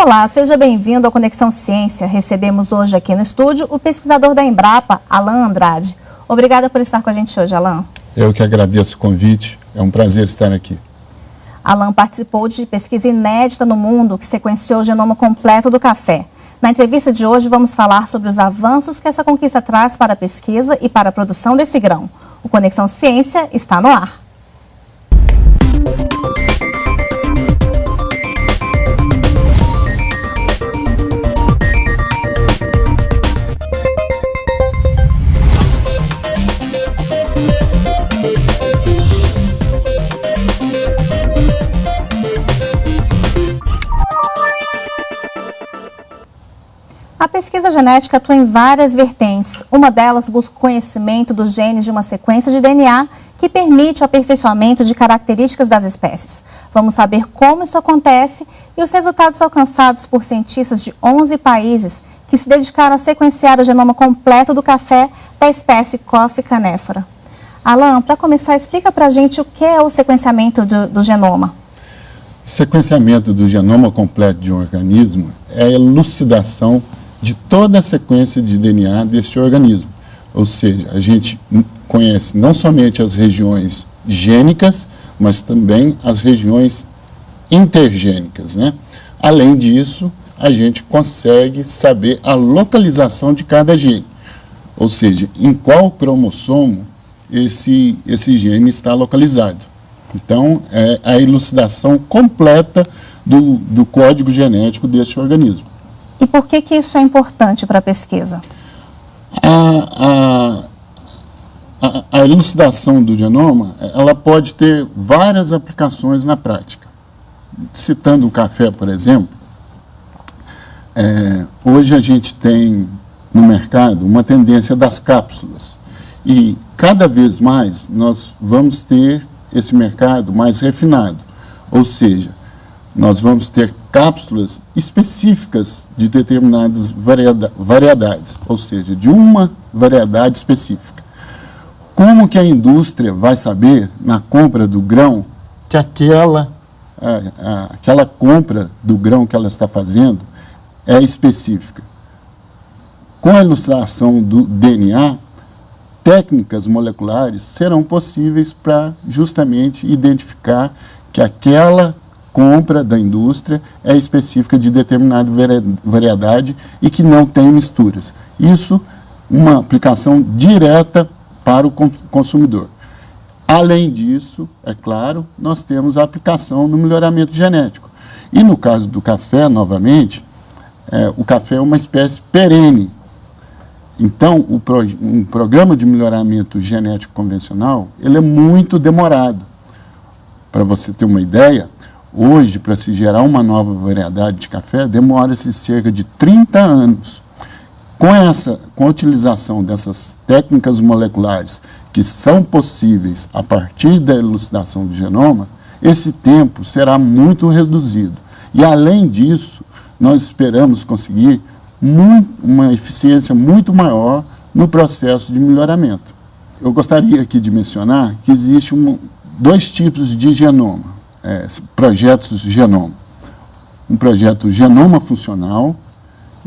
Olá, seja bem-vindo ao Conexão Ciência. Recebemos hoje aqui no estúdio o pesquisador da Embrapa, Alan Andrade. Obrigada por estar com a gente hoje, Alan. Eu que agradeço o convite, é um prazer estar aqui. Alan participou de pesquisa inédita no mundo que sequenciou o genoma completo do café. Na entrevista de hoje vamos falar sobre os avanços que essa conquista traz para a pesquisa e para a produção desse grão. O Conexão Ciência está no ar. A pesquisa genética atua em várias vertentes. Uma delas busca o conhecimento dos genes de uma sequência de DNA que permite o aperfeiçoamento de características das espécies. Vamos saber como isso acontece e os resultados alcançados por cientistas de 11 países que se dedicaram a sequenciar o genoma completo do café da espécie Coffea canephora. Alan, para começar, explica para a gente o que é o sequenciamento do genoma. Sequenciamento do genoma completo de um organismo é a elucidação de toda a sequência de DNA deste organismo. Ou seja, a gente conhece não somente as regiões gênicas, mas também as regiões intergênicas, né? Além disso, a gente consegue saber a localização de cada gene. Ou seja, em qual cromossomo esse gene está localizado. Então, é a elucidação completa do código genético deste organismo. E por que isso é importante para a pesquisa? A elucidação do genoma, ela pode ter várias aplicações na prática. Citando o café, por exemplo, hoje a gente tem no mercado uma tendência das cápsulas. E cada vez mais nós vamos ter esse mercado mais refinado. Ou seja, nós vamos ter cápsulas específicas de determinadas variedades, ou seja, de uma variedade específica. Como que a indústria vai saber, na compra do grão, que aquela compra do grão que ela está fazendo é específica? Com a elucidação do DNA, técnicas moleculares serão possíveis para justamente identificar que aquela compra da indústria é específica de determinada variedade e que não tem misturas. Isso, uma aplicação direta para o consumidor. Além disso, é claro, nós temos a aplicação no melhoramento genético. E no caso do café, novamente, o café é uma espécie perene. Então, um programa de melhoramento genético convencional, ele é muito demorado. Para você ter uma ideia, hoje, para se gerar uma nova variedade de café, demora-se cerca de 30 anos. Com a utilização dessas técnicas moleculares que são possíveis a partir da elucidação do genoma, esse tempo será muito reduzido. E, além disso, nós esperamos conseguir uma eficiência muito maior no processo de melhoramento. Eu gostaria aqui de mencionar que existem dois tipos de genoma. Projetos genoma. Um projeto genoma funcional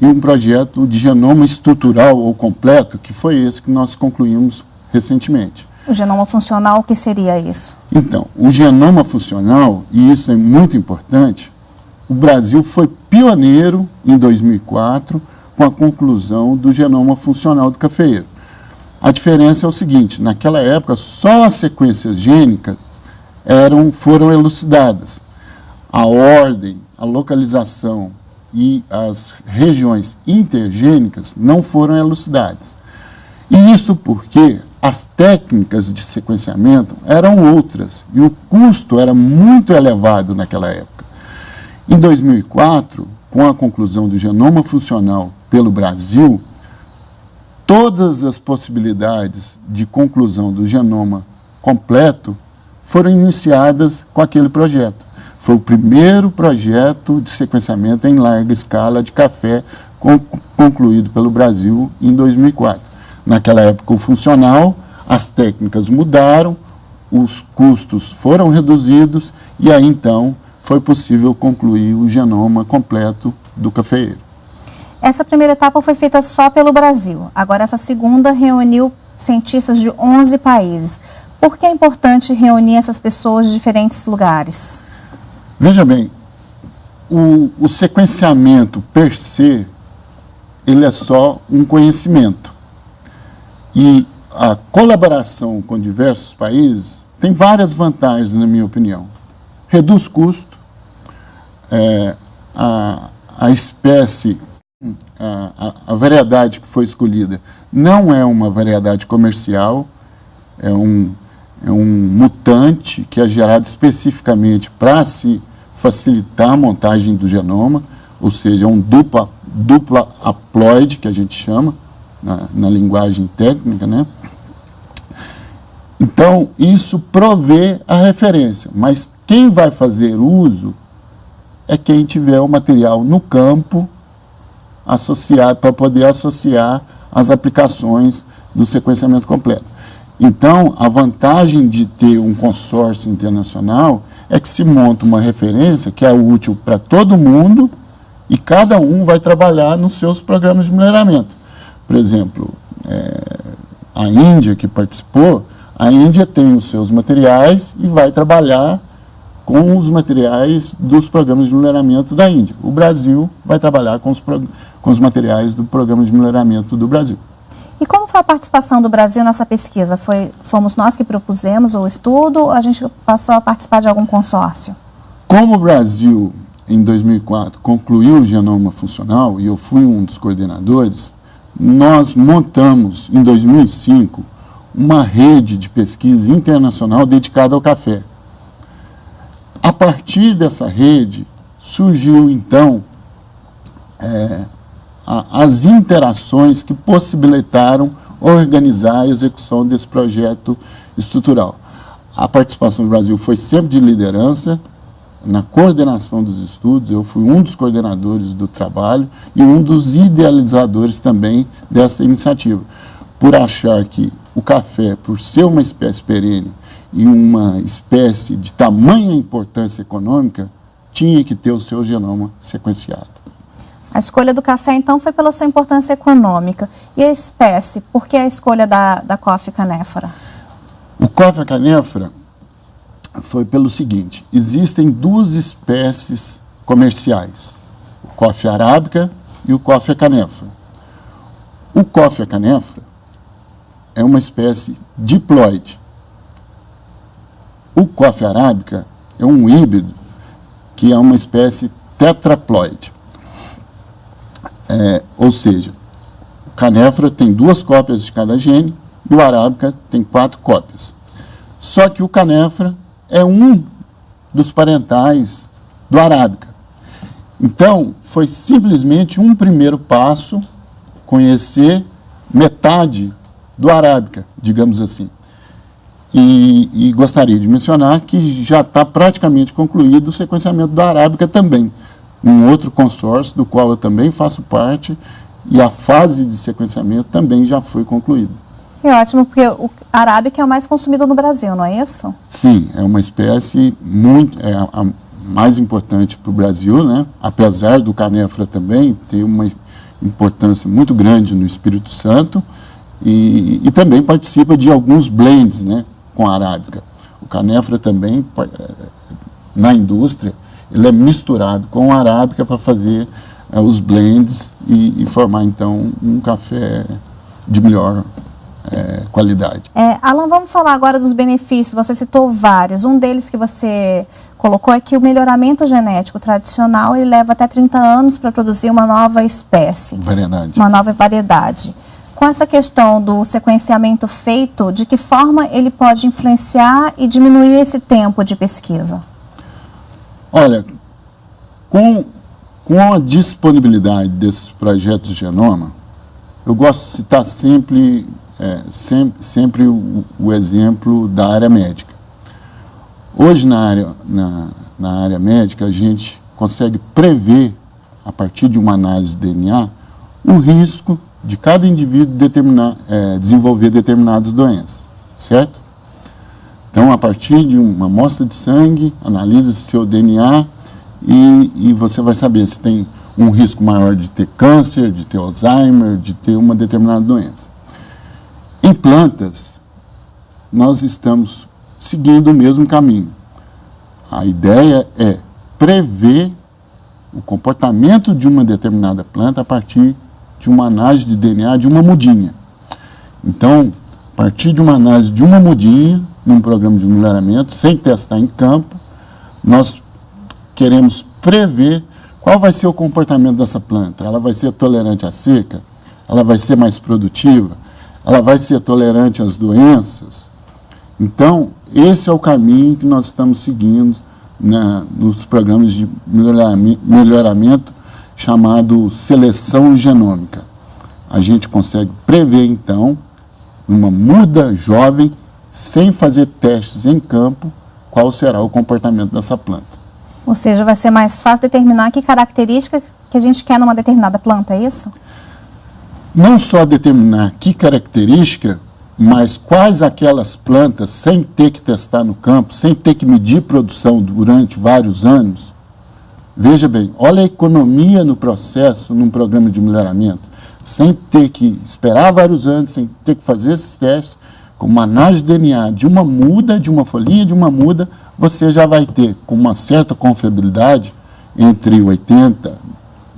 e um projeto de genoma estrutural ou completo, que foi esse que nós concluímos recentemente. O genoma funcional, o que seria isso? Então, o genoma funcional, e isso é muito importante, o Brasil foi pioneiro em 2004 com a conclusão do genoma funcional do cafeeiro. A diferença é o seguinte, naquela época só as sequências gênicas foram elucidadas. A ordem, a localização e as regiões intergênicas não foram elucidadas. E isso porque as técnicas de sequenciamento eram outras e o custo era muito elevado naquela época. Em 2004, com a conclusão do genoma funcional pelo Brasil, todas as possibilidades de conclusão do genoma completo foram iniciadas com aquele projeto. Foi o primeiro projeto de sequenciamento em larga escala de café concluído pelo Brasil em 2004. Naquela época, o funcional, as técnicas mudaram, os custos foram reduzidos e aí, então, foi possível concluir o genoma completo do cafeeiro. Essa primeira etapa foi feita só pelo Brasil. Agora, essa segunda reuniu cientistas de 11 países. Por que é importante reunir essas pessoas de diferentes lugares? Veja bem, o sequenciamento per se, ele é só um conhecimento. E a colaboração com diversos países tem várias vantagens, na minha opinião. Reduz custo, a espécie, a variedade que foi escolhida não é uma variedade comercial, é um mutante que é gerado especificamente para se facilitar a montagem do genoma, ou seja, é um dupla haploide, que a gente chama, na linguagem técnica, né? Então, isso provê a referência, mas quem vai fazer uso é quem tiver o material no campo associado, para poder associar as aplicações do sequenciamento completo. Então, a vantagem de ter um consórcio internacional é que se monta uma referência que é útil para todo mundo e cada um vai trabalhar nos seus programas de melhoramento. Por exemplo, a Índia, que participou, a Índia tem os seus materiais e vai trabalhar com os materiais dos programas de melhoramento da Índia. O Brasil vai trabalhar com os materiais do programa de melhoramento do Brasil. E como foi a participação do Brasil nessa pesquisa? Fomos nós que propusemos o estudo ou a gente passou a participar de algum consórcio? Como o Brasil, em 2004, concluiu o genoma funcional, e eu fui um dos coordenadores, nós montamos, em 2005, uma rede de pesquisa internacional dedicada ao café. A partir dessa rede, surgiu, então, as interações que possibilitaram organizar a execução desse projeto estrutural. A participação do Brasil foi sempre de liderança, na coordenação dos estudos. Eu fui um dos coordenadores do trabalho e um dos idealizadores também dessa iniciativa, por achar que o café, por ser uma espécie perene e uma espécie de tamanha importância econômica, tinha que ter o seu genoma sequenciado. A escolha do café, então, foi pela sua importância econômica. E a espécie, por que a escolha da Coffea canephora? O Coffea canephora foi pelo seguinte: existem duas espécies comerciais, o Coffea arábica e o Coffea canephora. O Coffea canephora é uma espécie diploide. O Coffea arábica é um híbrido que é uma espécie tetraploide. Ou seja, o canephora tem 2 cópias de cada gene e o arábica tem 4 cópias. Só que o canephora é um dos parentais do arábica. Então, foi simplesmente um primeiro passo conhecer metade do arábica, digamos assim. E gostaria de mencionar que já está praticamente concluído o sequenciamento do arábica também, um outro consórcio do qual eu também faço parte, e a fase de sequenciamento também já foi concluída. É ótimo, porque o arábica é o mais consumido no Brasil, não é isso? Sim, é uma espécie a mais importante para o Brasil, né? Apesar do canephora também ter uma importância muito grande no Espírito Santo, e também participa de alguns blends, né, com a arábica. O canephora também, na indústria, ele é misturado com a arábica para fazer os blends e formar, então, um café de melhor qualidade. Alan, vamos falar agora dos benefícios. Você citou vários. Um deles que você colocou é que o melhoramento genético tradicional ele leva até 30 anos para produzir uma nova espécie. Variedade. Uma nova variedade. Com essa questão do sequenciamento feito, de que forma ele pode influenciar e diminuir esse tempo de pesquisa? Olha, com a disponibilidade desses projetos de genoma, eu gosto de citar sempre o exemplo da área médica. Hoje, na área médica, a gente consegue prever, a partir de uma análise de DNA, o risco de cada indivíduo desenvolver determinadas doenças, certo? Então, a partir de uma amostra de sangue, analisa seu DNA e você vai saber se tem um risco maior de ter câncer, de ter Alzheimer, de ter uma determinada doença. Em plantas, nós estamos seguindo o mesmo caminho. A ideia é prever o comportamento de uma determinada planta a partir de uma análise de DNA de uma mudinha. Então, a partir de uma análise de uma mudinha, num programa de melhoramento, sem testar em campo, nós queremos prever qual vai ser o comportamento dessa planta. Ela vai ser tolerante à seca? Ela vai ser mais produtiva? Ela vai ser tolerante às doenças? Então, esse é o caminho que nós estamos seguindo nos programas de melhoramento chamado seleção genômica. A gente consegue prever, então, uma muda jovem, sem fazer testes em campo, qual será o comportamento dessa planta. Ou seja, vai ser mais fácil determinar que característica que a gente quer numa determinada planta, é isso? Não só determinar que característica, mas quais aquelas plantas, sem ter que testar no campo, sem ter que medir produção durante vários anos. Veja bem, olha a economia no processo, num programa de melhoramento, sem ter que esperar vários anos, sem ter que fazer esses testes, com uma análise de DNA de uma muda, de uma folhinha de uma muda, você já vai ter, com uma certa confiabilidade, entre 80%,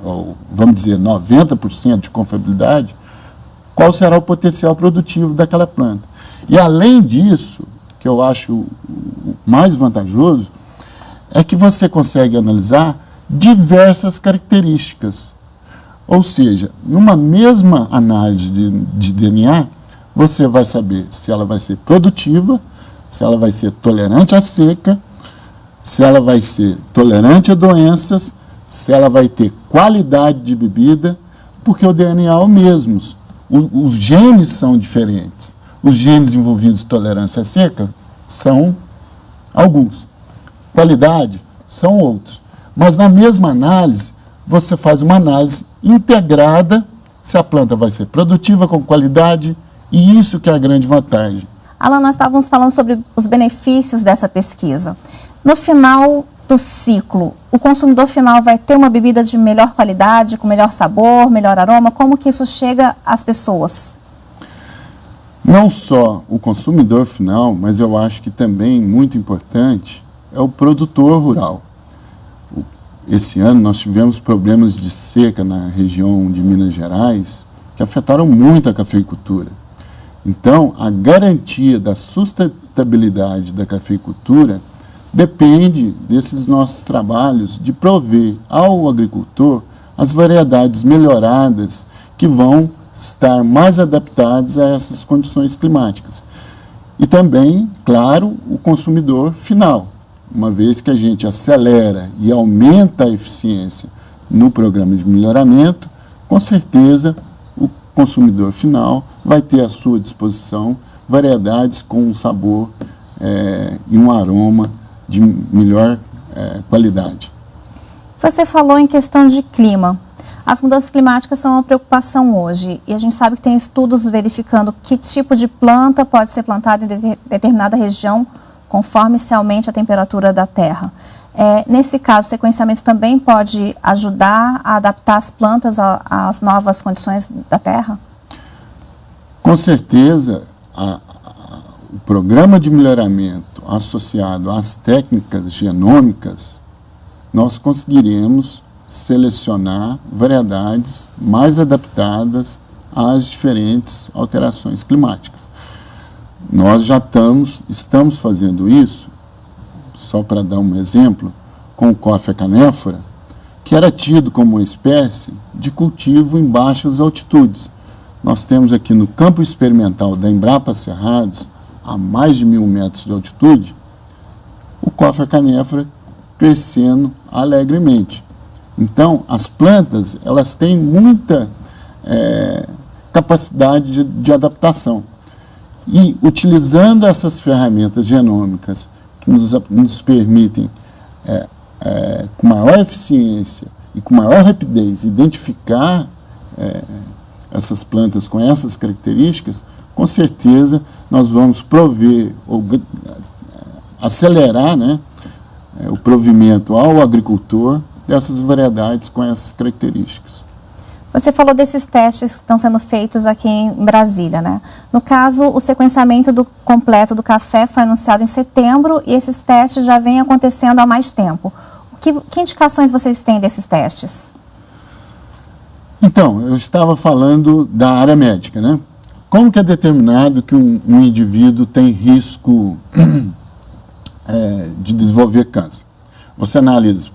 ou vamos dizer 90% de confiabilidade, qual será o potencial produtivo daquela planta. E além disso, que eu acho mais vantajoso, é que você consegue analisar diversas características. Ou seja, numa mesma análise de DNA, você vai saber se ela vai ser produtiva, se ela vai ser tolerante à seca, se ela vai ser tolerante a doenças, se ela vai ter qualidade de bebida, porque o DNA é o mesmo. Os genes são diferentes. Os genes envolvidos em tolerância à seca são alguns. Qualidade são outros. Mas na mesma análise, você faz uma análise integrada se a planta vai ser produtiva, com qualidade, e isso que é a grande vantagem. Alan, nós estávamos falando sobre os benefícios dessa pesquisa. No final do ciclo, o consumidor final vai ter uma bebida de melhor qualidade, com melhor sabor, melhor aroma? Como que isso chega às pessoas? Não só o consumidor final, mas eu acho que também muito importante é o produtor rural. Esse ano nós tivemos problemas de seca na região de Minas Gerais que afetaram muito a cafeicultura. Então, a garantia da sustentabilidade da cafeicultura depende desses nossos trabalhos de prover ao agricultor as variedades melhoradas que vão estar mais adaptadas a essas condições climáticas. E também, claro, o consumidor final. Uma vez que a gente acelera e aumenta a eficiência no programa de melhoramento, com certeza o consumidor final vai ter à sua disposição variedades com um sabor e um aroma de melhor qualidade. Você falou em questão de clima. As mudanças climáticas são uma preocupação hoje e a gente sabe que tem estudos verificando que tipo de planta pode ser plantada em determinada região conforme se aumente a temperatura da terra. Nesse caso, o sequenciamento também pode ajudar a adaptar as plantas às novas condições da terra? Com certeza, o programa de melhoramento associado às técnicas genômicas, nós conseguiremos selecionar variedades mais adaptadas às diferentes alterações climáticas. Nós já estamos fazendo isso, só para dar um exemplo, com o Coffea canephora, que era tido como uma espécie de cultivo em baixas altitudes. Nós temos aqui no campo experimental da Embrapa Cerrados, a mais de 1.000 metros de altitude, o Coffea canephora crescendo alegremente. Então, as plantas, elas têm muita capacidade de adaptação. E, utilizando essas ferramentas genômicas que nos permitem, com maior eficiência e com maior rapidez, identificar essas plantas com essas características, com certeza nós vamos prover ou acelerar, o provimento ao agricultor dessas variedades com essas características. Você falou desses testes que estão sendo feitos aqui em Brasília, né? No caso, o sequenciamento completo do café foi anunciado em setembro e esses testes já vêm acontecendo há mais tempo. Que indicações vocês têm desses testes? Então, eu estava falando da área médica, né? Como que é determinado que um indivíduo tem risco de desenvolver câncer? Você analisa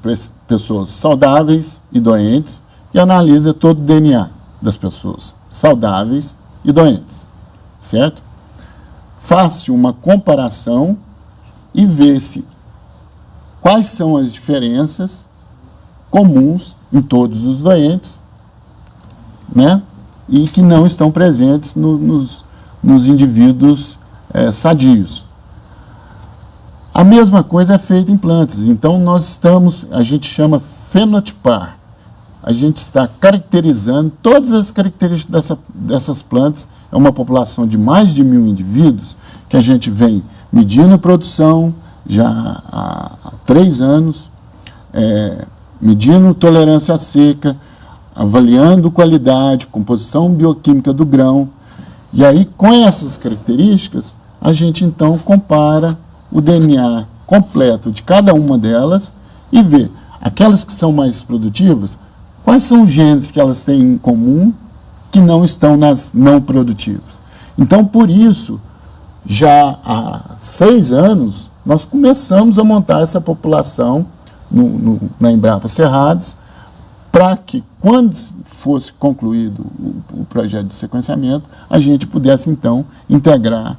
pessoas saudáveis e doentes e analisa todo o DNA das pessoas saudáveis e doentes, certo? Faz-se uma comparação e vê-se quais são as diferenças comuns em todos os doentes, né? E que não estão presentes nos indivíduos sadios. A mesma coisa é feita em plantas. Então, a gente chama fenotipar. A gente está caracterizando todas as características dessas plantas. É uma população de mais de 1.000 indivíduos que a gente vem medindo produção já há 3 anos, medindo tolerância à seca, avaliando qualidade, composição bioquímica do grão. E aí, com essas características, a gente então compara o DNA completo de cada uma delas e vê aquelas que são mais produtivas, quais são os genes que elas têm em comum que não estão nas não produtivas. Então, por isso, já há 6 anos, nós começamos a montar essa população na Embrapa Cerrados, para que, quando fosse concluído o projeto de sequenciamento, a gente pudesse, então, integrar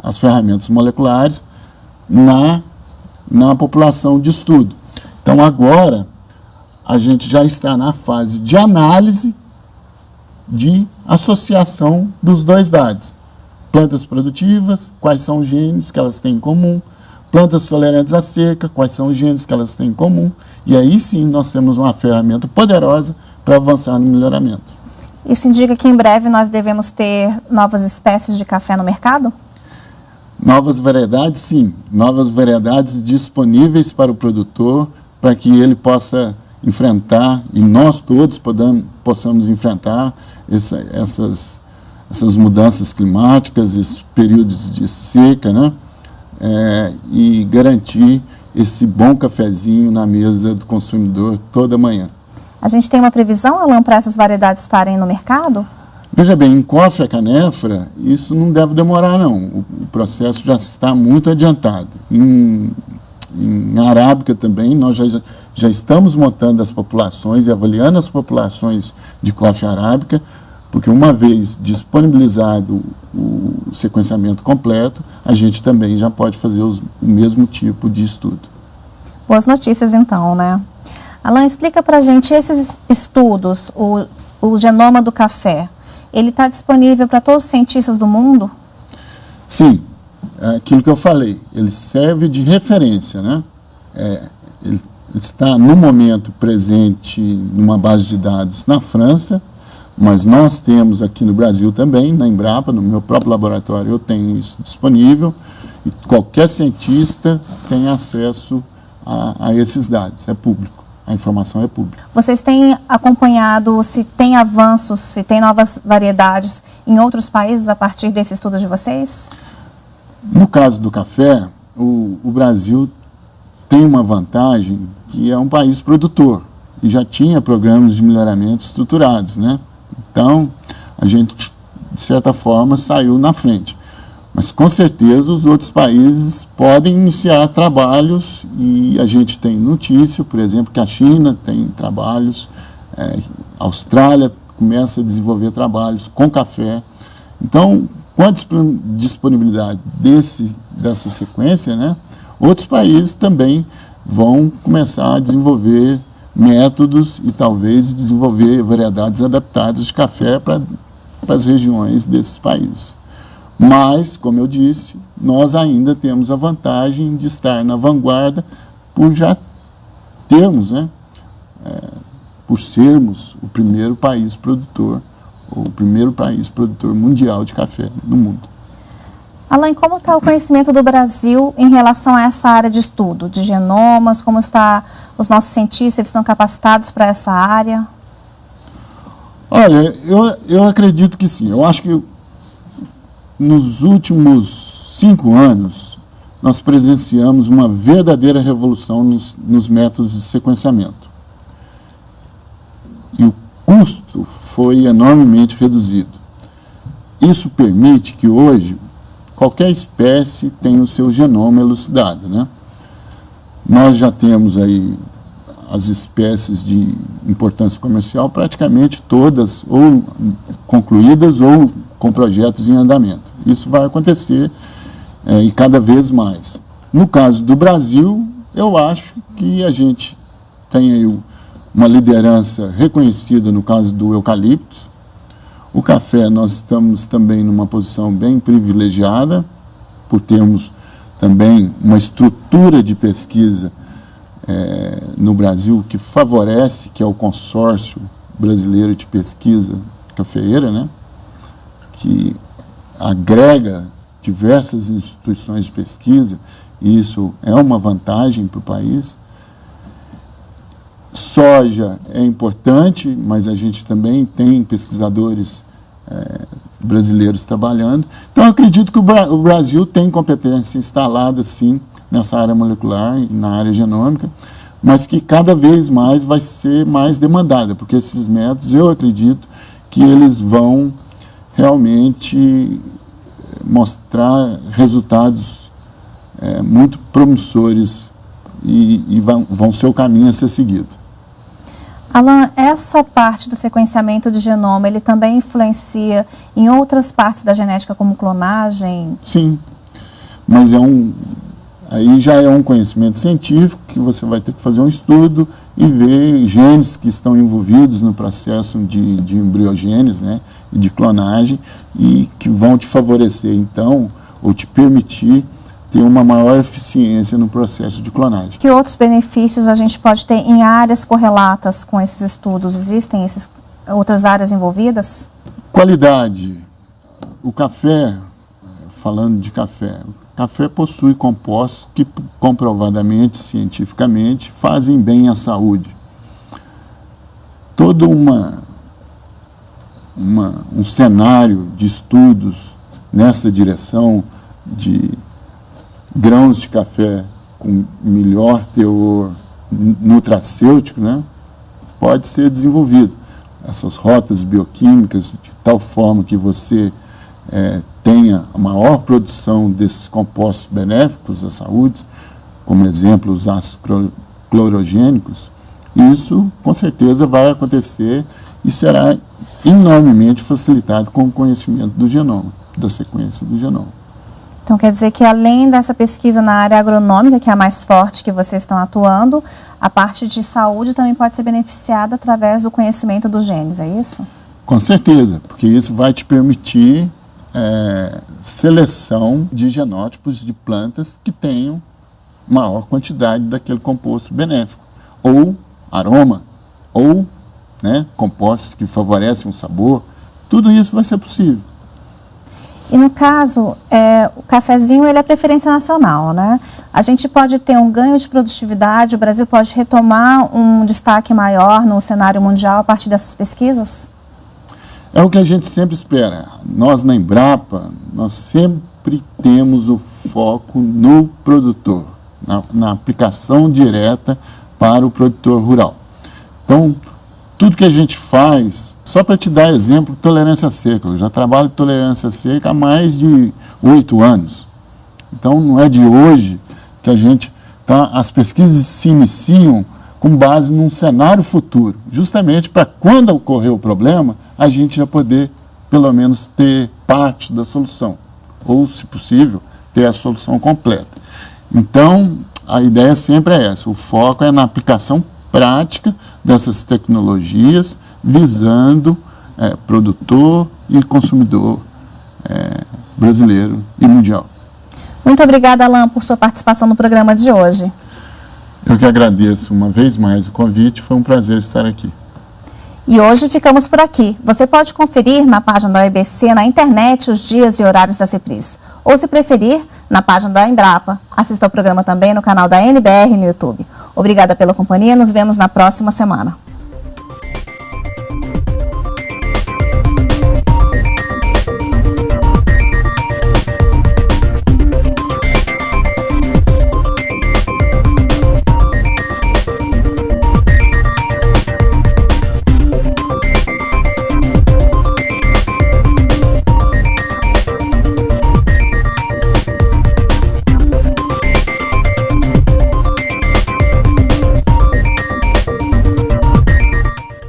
as ferramentas moleculares na população de estudo. Então, agora, a gente já está na fase de análise de associação dos 2 dados. Plantas produtivas, quais são os genes que elas têm em comum, plantas tolerantes à seca, quais são os genes que elas têm em comum, e aí sim nós temos uma ferramenta poderosa para avançar no melhoramento. Isso indica que em breve nós devemos ter novas espécies de café no mercado? Novas variedades, sim. Novas variedades disponíveis para o produtor, para que ele possa enfrentar, e nós todos possamos enfrentar essas mudanças climáticas, esses períodos de seca, né? E garantir esse bom cafezinho na mesa do consumidor toda manhã. A gente tem uma previsão, Alan, para essas variedades estarem no mercado? Veja bem, em coffre a canefra, isso não deve demorar, não. O processo já está muito adiantado. Em arábica também, nós já estamos montando as populações e avaliando as populações de coffre arábica, porque uma vez disponibilizado o sequenciamento completo, a gente também já pode fazer o mesmo tipo de estudo. Boas notícias, então, né? Alan, explica para a gente esses estudos, o genoma do café, ele está disponível para todos os cientistas do mundo? Sim, é aquilo que eu falei, ele serve de referência, né? Ele está, no momento, presente numa base de dados na França, mas nós temos aqui no Brasil também, na Embrapa, no meu próprio laboratório, eu tenho isso disponível, e qualquer cientista tem acesso a esses dados, é público. A informação é pública. Vocês têm acompanhado se tem avanços, se tem novas variedades em outros países a partir desse estudo de vocês? No caso do café, o Brasil tem uma vantagem que é um país produtor e já tinha programas de melhoramento estruturados, né? Então, a gente, de certa forma, saiu na frente. Mas, com certeza, os outros países podem iniciar trabalhos e a gente tem notícia, por exemplo, que a China tem trabalhos, a Austrália começa a desenvolver trabalhos com café. Então, com a disponibilidade dessa sequência, né, outros países também vão começar a desenvolver métodos e talvez desenvolver variedades adaptadas de café para as regiões desses países. Mas, como eu disse, nós ainda temos a vantagem de estar na vanguarda por já termos, né, por sermos o primeiro país produtor, ou o primeiro país produtor mundial de café no mundo. Alain, como está o conhecimento do Brasil em relação a essa área de estudo, de genomas? Como está os nossos cientistas, eles estão capacitados para essa área? Olha, eu acredito que sim. Eu acho que nos últimos 5 anos, nós presenciamos uma verdadeira revolução nos métodos de sequenciamento. E o custo foi enormemente reduzido. Isso permite que hoje qualquer espécie tenha o seu genoma elucidado, né? Nós já temos aí as espécies de importância comercial praticamente todas ou concluídas ou com projetos em andamento. Isso vai acontecer e cada vez mais. No caso do Brasil, eu acho que a gente tem aí uma liderança reconhecida no caso do eucalipto. O café, nós estamos também numa posição bem privilegiada, por termos também uma estrutura de pesquisa no Brasil que favorece, que é o Consórcio Brasileiro de Pesquisa Cafeeira, né? Que agrega diversas instituições de pesquisa, e isso é uma vantagem para o país. Soja é importante, mas a gente também tem pesquisadores brasileiros trabalhando. Então, eu acredito que o Brasil tem competência instalada, sim, nessa área molecular e na área genômica, mas que cada vez mais vai ser mais demandada, porque esses métodos, eu acredito que eles vão realmente mostrar resultados muito promissores e vão ser o caminho a ser seguido. Alain, essa parte do sequenciamento de genoma, ele também influencia em outras partes da genética, como clonagem? Sim, mas aí já é um conhecimento científico que você vai ter que fazer um estudo e ver genes que estão envolvidos no processo de embriogênese, né, e de clonagem, e que vão te favorecer, então, ou te permitir ter uma maior eficiência no processo de clonagem. Que outros benefícios a gente pode ter em áreas correlatas com esses estudos? Existem outras áreas envolvidas? Qualidade. O café, falando de café, o café possui compostos que comprovadamente, cientificamente, fazem bem à saúde. Todo um cenário de estudos nessa direção de grãos de café com melhor teor nutracêutico, né, pode ser desenvolvido. Essas rotas bioquímicas de tal forma que você tenha a maior produção desses compostos benéficos à saúde, como exemplo os ácidos clorogênicos, isso com certeza vai acontecer e será enormemente facilitado com o conhecimento do genoma, da sequência do genoma. Então, quer dizer que além dessa pesquisa na área agronômica, que é a mais forte que vocês estão atuando, a parte de saúde também pode ser beneficiada através do conhecimento dos genes, é isso? Com certeza, porque isso vai te permitir seleção de genótipos de plantas que tenham maior quantidade daquele composto benéfico, ou aroma, ou compostos que favorecem o sabor, tudo isso vai ser possível. E no caso, o cafezinho ele é preferência nacional, né? A gente pode ter um ganho de produtividade, o Brasil pode retomar um destaque maior no cenário mundial a partir dessas pesquisas? É o que a gente sempre espera. Nós na Embrapa, nós sempre temos o foco no produtor, na aplicação direta para o produtor rural. Então, tudo que a gente faz, só para te dar exemplo, tolerância seca. Eu já trabalho tolerância seca há mais de 8 anos. Então, não é de hoje que as pesquisas se iniciam com base num cenário futuro, justamente para quando ocorrer o problema, a gente já poder, pelo menos, ter parte da solução, ou, se possível, ter a solução completa. Então, a ideia sempre é essa, o foco é na aplicação prática dessas tecnologias, visando produtor e consumidor brasileiro e mundial. Muito obrigada, Alain, por sua participação no programa de hoje. Eu que agradeço uma vez mais o convite, foi um prazer estar aqui. E hoje ficamos por aqui. Você pode conferir na página da OEBC na internet os dias e horários da CEPRIS. Ou, se preferir, na página da Embrapa. Assista ao programa também no canal da NBR no YouTube. Obrigada pela companhia, nos vemos na próxima semana.